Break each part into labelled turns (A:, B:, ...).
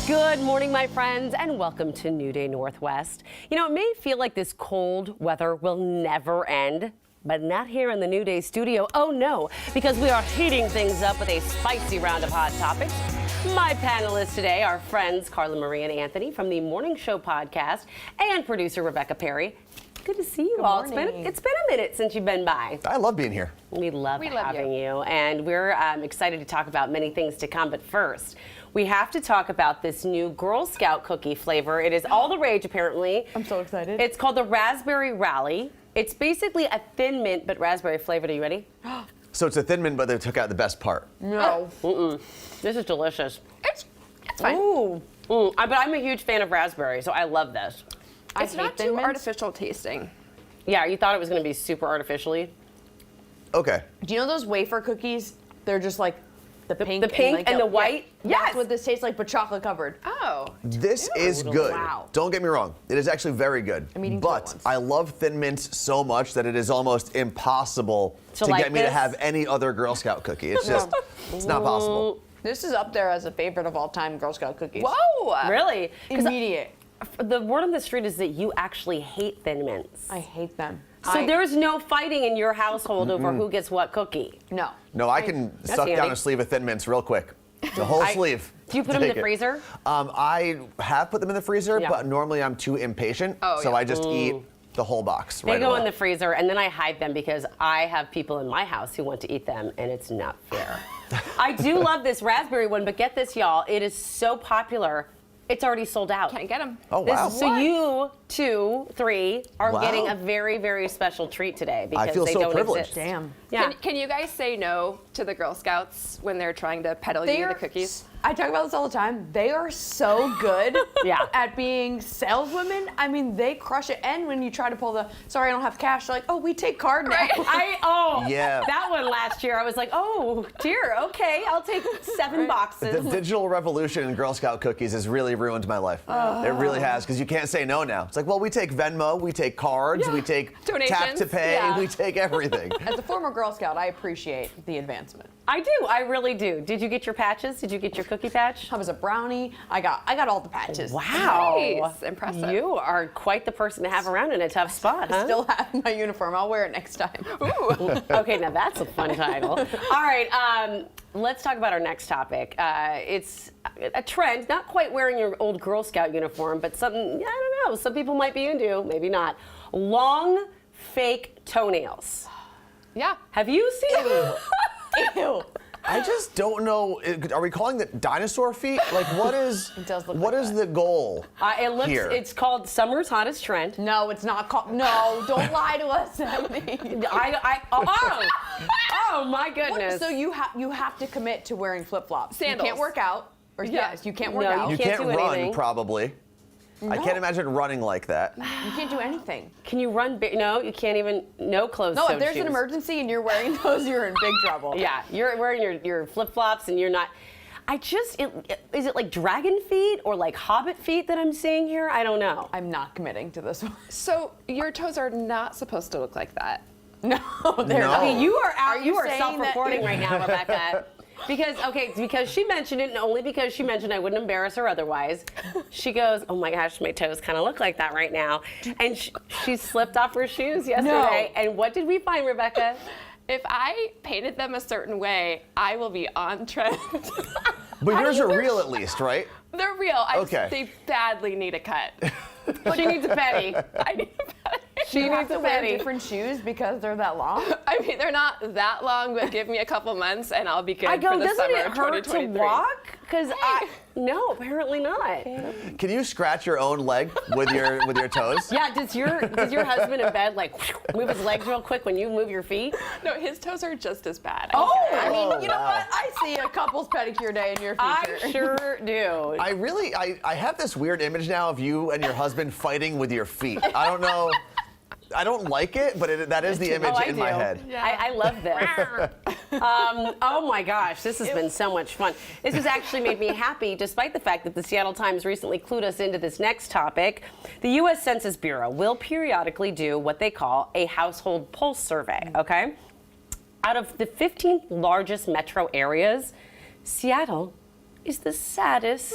A: Good morning, my friends, and welcome to New Day Northwest. You know, it may feel like this cold weather will never end, but not here in the New Day studio. Oh no, because we are heating things up with a spicy round of hot topics. My panelists today are friends Carla Marie and Anthony from the Morning Show podcast and producer Rebecca Perry. Good to see you all. It's been a minute since you've been by.
B: I love being here.
A: We love having you. And we're excited to talk about many things to come. But first, we have to talk about this new Girl Scout cookie flavor. It is all the rage, apparently.
C: I'm so excited.
A: It's called the Raspberry Rally. It's basically a Thin Mint, but raspberry flavored. Are you ready?
B: So it's a Thin Mint, but they took out the best part.
C: No.
A: This is delicious.
C: It's fine.
A: Ooh. But I'm a huge fan of raspberry, so I love this.
D: It's not too artificial tasting.
A: Yeah, you thought it was going to be super artificially?
B: Okay.
C: Do you know those wafer cookies? They're just like the pink
A: and the white?
C: Yeah. That's what this tastes like, but chocolate covered.
D: Oh.
B: This is good.
C: Wow.
B: Don't get me wrong. It is actually very good.
C: I'm eating two at
B: But
C: once.
B: I love Thin Mints so much that it is almost impossible to
A: like
B: get me to
A: this?
B: have any other Girl Scout cookie. It's just, it's not possible.
C: This is up there as a favorite of all time Girl Scout cookies.
D: Whoa.
A: Really? 'Cause
C: Immediate.
A: the word on the street is that you actually hate Thin Mints.
C: I hate them.
A: So there's no fighting in your household over who gets what cookie?
C: No.
B: No, I can suck down
A: handy.
B: a sleeve of Thin Mints real quick. The whole sleeve.
A: Do you put them in
B: Take
A: the
B: it.
A: freezer?
B: I have put them in the freezer,
A: Yeah.
B: but normally I'm too impatient.
D: Oh,
B: so
D: yeah.
B: I just eat the whole box
A: They
B: right
A: go
B: away.
A: in the freezer, and then I hide them because I have people in my house who want to eat them, and it's not fair. I do love this raspberry one, but get this, y'all. It is so popular, it's already sold out.
D: Can't get them.
B: Oh, wow.
A: So you, 2, 3, are
B: Wow.
A: getting a very, very special treat today because
B: feel
A: they
B: so
A: don't
B: privileged.
A: exist.
C: Damn.
A: Yeah.
D: Can you guys say no to the Girl Scouts when they're trying to peddle you the cookies?
C: I talk about this all the time. They are so good
A: Yeah.
C: at being saleswomen. I mean, they crush it. And when you try to pull the, sorry, I don't have cash, they're like, oh, we take card now.
B: Yeah.
A: That one last year, I was like, oh dear, okay, I'll take 7 boxes.
B: The digital revolution in Girl Scout cookies has really ruined my life. It really has, because you can't say no now. It's like, well, we take Venmo, we take cards, we take
D: Donations.
B: tap to pay,
C: Yeah.
B: we take everything.
C: As a former Girl Scout, I appreciate the advancement.
A: I do, I really do. Did you get your patches? Did you get your cookie patch?
C: I was a brownie. I got all the patches.
A: Wow.
D: Nice. Impressive.
A: You are quite the person to have around in a tough spot, huh?
C: Still have my uniform. I'll wear it next time.
A: Okay, now that's a fun title. All right, let's talk about our next topic. It's a trend, not quite wearing your old Girl Scout uniform, but something, I don't know, some people might be into, maybe not. Long, fake toenails.
D: Yeah.
A: Have you seen
C: Ew.
B: I just don't know. Are we calling it dinosaur feet? Like, what is
C: does look
B: what
C: like
B: is
C: that.
B: the goal
A: It looks.
B: here?
A: It's called Summer's Hottest Trend.
C: No, it's not called. No, don't lie to us, Emily.
A: Oh my goodness.
C: So you have to commit to wearing flip flops.
D: Sandals.
C: You can't work out. Or yes, you can't work
A: No,
C: out.
B: You
A: you
B: can't
A: can't do
B: run,
A: anything.
B: probably. I can't imagine running like that.
C: You can't do anything.
A: Can you run? No, you can't even. No clothes.
C: No, if there's an emergency and you're wearing those, you're in big trouble.
A: Yeah, you're wearing your flip flops and you're not. Is it like dragon feet or like hobbit feet that I'm seeing here? I don't know.
C: I'm not committing to this one.
D: So your toes are not supposed to look like that.
C: No, they're
B: No.
C: not.
A: Okay, you are out.
C: Are you
A: You are
C: saying
A: self-reporting
C: that-
A: right now, Rebecca. Because she mentioned it, and only because she mentioned I wouldn't embarrass her otherwise. She goes, oh my gosh, my toes kind of look like that right now. And she slipped off her shoes yesterday. And what did we find, Rebecca?
D: If I painted them a certain way, I will be on trend.
B: But yours are real at least, right?
D: They're real.
B: Okay.
D: They badly need a cut.
A: She needs a petty.
D: I need a petty.
A: She
C: You have
A: needs
C: to
A: a
C: wear
A: petty.
C: different shoes because they're that long.
D: I mean, they're not that long, but give me a couple months and I'll be good
A: I go,
D: for the
A: doesn't
D: summer
A: it
D: of
A: hurt to
D: 2023.
A: walk? Because no, apparently not.
B: Can you scratch your own leg with your toes?
A: Yeah, does your husband in bed like move his legs real quick when you move your feet?
D: No, his toes are just as bad.
A: Oh,
C: I mean,
B: Oh,
C: you know
B: wow.
C: what? I see a couple's pedicure day in your
A: I
C: future.
A: sure do.
B: I have this weird image now of you and your husband fighting with your feet. I don't know. I don't like it, but that is the image
A: I
B: in my
A: do.
B: head.
D: Yeah.
A: I love this. Oh my gosh, this has been so much fun. This has actually made me happy, despite the fact that the Seattle Times recently clued us into this next topic. The U.S. Census Bureau will periodically do what they call a household pulse survey, okay? Out of the 15 largest metro areas, Seattle is the saddest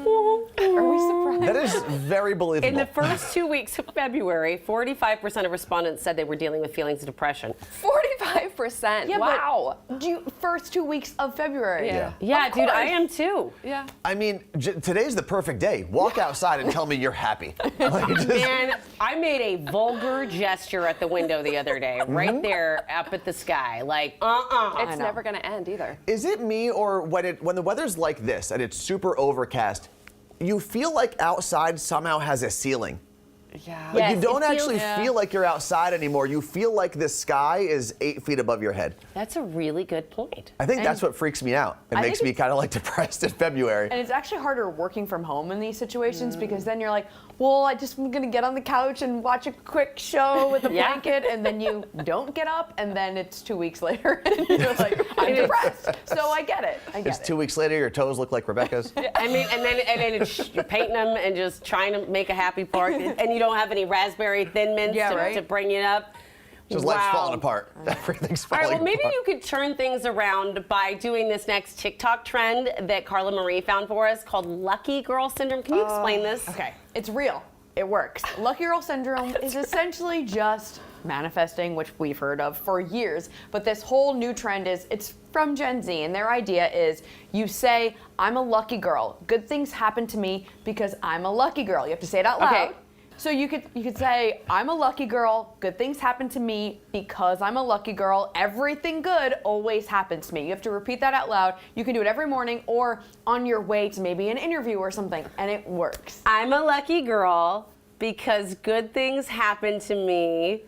C: Are we surprised?
B: That is very believable.
A: In the first 2 weeks of February, 45% of respondents said they were dealing with feelings of depression.
D: 45%.
C: Yeah,
D: wow.
C: but first 2 weeks of February.
D: Yeah.
A: Yeah,
C: Of
A: dude, I
C: course.
A: am too.
D: Yeah.
B: I mean, today's the perfect day. Walk outside and tell me you're happy. Like, just-
A: Man, I made a vulgar gesture at the window the other day, right there up at the sky. Like,
D: It's never going to end either.
B: Is it me, or when the weather's like this and it's super overcast, you feel like outside somehow has a ceiling?
D: Yeah.
B: Like
A: Yes,
B: you don't
A: it feels-
B: actually feel like you're outside anymore. You feel like the sky is 8 feet above your head.
A: That's a really good point.
B: I think that's what freaks me out. It
C: I
B: makes
C: think
B: me kind of like depressed in February.
C: And it's actually harder working from home in these situations because then you're like, well, I just am gonna get on the couch and watch a quick show with a
A: Yeah.
C: blanket, and then you don't get up, and then it's 2 weeks later, and you're like, I'm depressed. So I get it. I get
B: It's 2 weeks later, your toes look like Rebecca's.
A: I mean, and then you're painting them and just trying to make a happy part, and you don't have any raspberry Thin Mints
C: Yeah,
A: to,
C: right.
A: to bring it up.
B: Just life's falling apart. Everything's
A: All
B: falling
A: right, well, maybe
B: apart.
A: you could turn things around by doing this next TikTok trend that Carla Marie found for us called Lucky Girl Syndrome. Can you explain this?
C: Okay, it's real. It works. Lucky Girl Syndrome is essentially just manifesting, which we've heard of for years. But this whole new trend it's from Gen Z, and their idea is you say, I'm a lucky girl. Good things happen to me because I'm a lucky girl. You have to say it out loud.
A: Okay.
C: So you could say, I'm a lucky girl. Good things happen to me because I'm a lucky girl. Everything good always happens to me. You have to repeat that out loud. You can do it every morning or on your way to maybe an interview or something, and it works.
A: I'm a lucky girl because good things happen to me.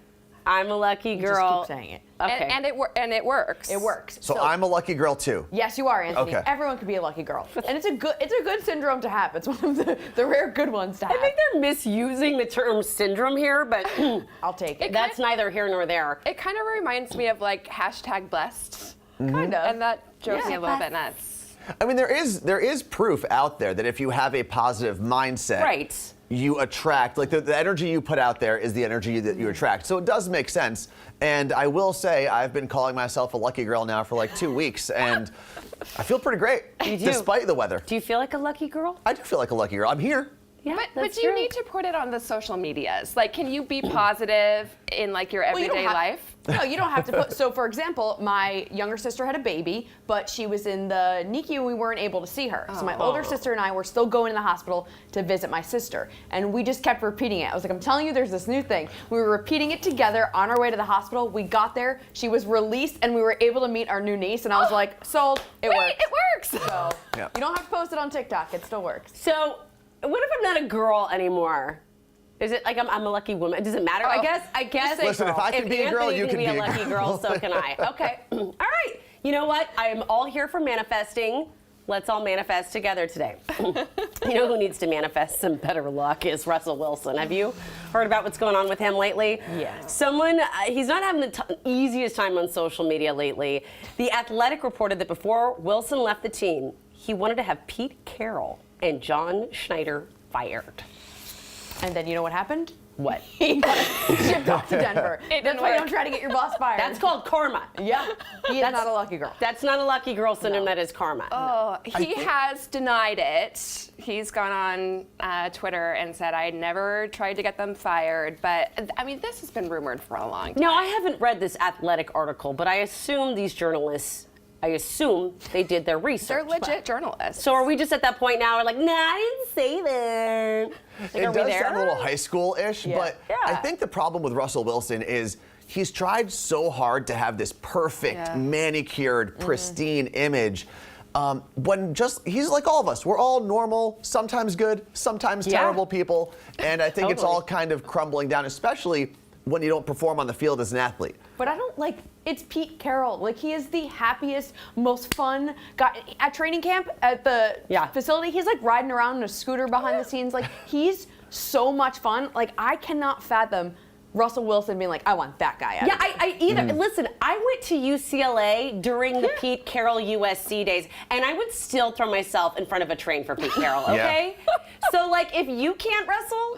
A: I'm a lucky girl.
C: Just keep saying it.
A: Okay.
D: And it works.
C: It works.
B: So I'm a lucky girl too.
C: Yes, you are, Anthony.
B: Okay.
C: Everyone could be a lucky girl, and it's a good syndrome to have. It's one of the rare good ones to have.
A: I think they're misusing the term syndrome here, but
C: I'll take it.
A: that's neither here nor there.
D: It kind of reminds me of like hashtag blessed.
C: Kind of.
D: And that drove me
C: Yeah.
D: a little bit nuts.
B: I mean, there is proof out there that if you have a positive mindset,
A: Right.
B: you attract, like the energy you put out there is the energy that you attract. So it does make sense. And I will say, I've been calling myself a lucky girl now for like 2 weeks, and I feel pretty great,
A: You do.
B: despite the weather.
A: Do you feel like a lucky girl?
B: I do feel like a lucky girl. I'm here.
A: Yeah,
D: But
A: that's
D: do you
A: true.
D: need to put it on the social medias? Like, can you be positive in like your
C: Well, you don't
D: everyday
C: have-
D: life?
C: No, you don't have to put. So, for example, my younger sister had a baby, but she was in the NICU and we weren't able to see her. So my older sister and I were still going to the hospital to visit my sister, and we just kept repeating it. I was like, I'm telling you, there's this new thing. We were repeating it together on our way to the hospital. We got there, she was released, and we were able to meet our new niece. And I was like, sold. It
D: Wait,
C: works.
D: it works.
C: So
B: Yeah.
C: you don't have to post it on TikTok. It still works.
A: So, what if I'm not a girl anymore? Is it like I'm a lucky woman? Does it matter? I guess.
B: Listen, if I can be a girl,
A: Anthony
B: you can be a
A: lucky girl. So can I. Okay. All right. You know what? I am all here for manifesting. Let's all manifest together today. You know who needs to manifest some better luck is Russell Wilson. Have you heard about what's going on with him lately?
C: Yeah.
A: Someone, he's not having the easiest time on social media lately. The Athletic reported that before Wilson left the team, he wanted to have Pete Carroll and John Schneider fired.
C: And then you know what happened?
A: What?
C: He got shipped off to Denver.
D: It
C: That's
D: didn't
C: why you
D: work.
C: don't try to get your boss fired.
A: That's called karma.
C: Yeah, he is not a lucky girl.
A: That's not a lucky girl syndrome. That is karma.
D: Oh, he has denied it. He's gone on Twitter and said, I never tried to get them fired. But, I mean, this has been rumored for a long time.
A: Now, I haven't read this Athletic article, but I assume these journalists, they did their research.
D: They're legit journalists.
A: So are we just at that point now? We're like, nah, I didn't say that. Like,
B: It
A: are we
B: does
A: there?
B: sound a little high school-ish, but
A: Yeah.
B: I think the problem with Russell Wilson is he's tried so hard to have this perfect, manicured, pristine image. When he's like all of us. We're all normal, sometimes good, sometimes terrible people. And I think it's all kind of crumbling down, especially when you don't perform on the field as an athlete.
C: But I don't like, it's Pete Carroll. Like, he is the happiest, most fun guy. At training camp, at the facility, he's like riding around in a scooter behind the scenes. Like, he's so much fun. Like, I cannot fathom Russell Wilson being like, I want that guy out.
A: Yeah, I either. Listen, I went to UCLA during the Pete Carroll USC days, and I would still throw myself in front of a train for Pete Carroll, okay? So, like, if you can't wrestle,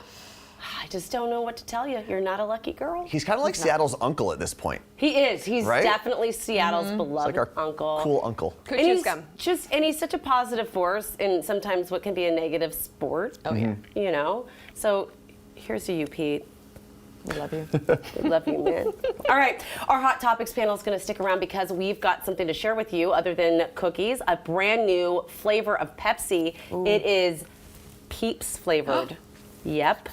A: I just don't know what to tell you. You're not a lucky girl.
B: He's kind of like Seattle's uncle at this point.
A: He is. He's
B: Right?
A: definitely Seattle's beloved
B: Like our
A: uncle.
B: cool uncle.
D: Could
A: And
D: choose
A: he's
D: gum.
A: and he's such a positive force in sometimes what can be a negative sport.
C: Oh yeah.
A: You know? So here's to you, Pete.
C: We love you.
A: We love you, man. All right, our Hot Topics panel is going to stick around because we've got something to share with you other than cookies, a brand new flavor of Pepsi. It is Peeps flavored. Yep.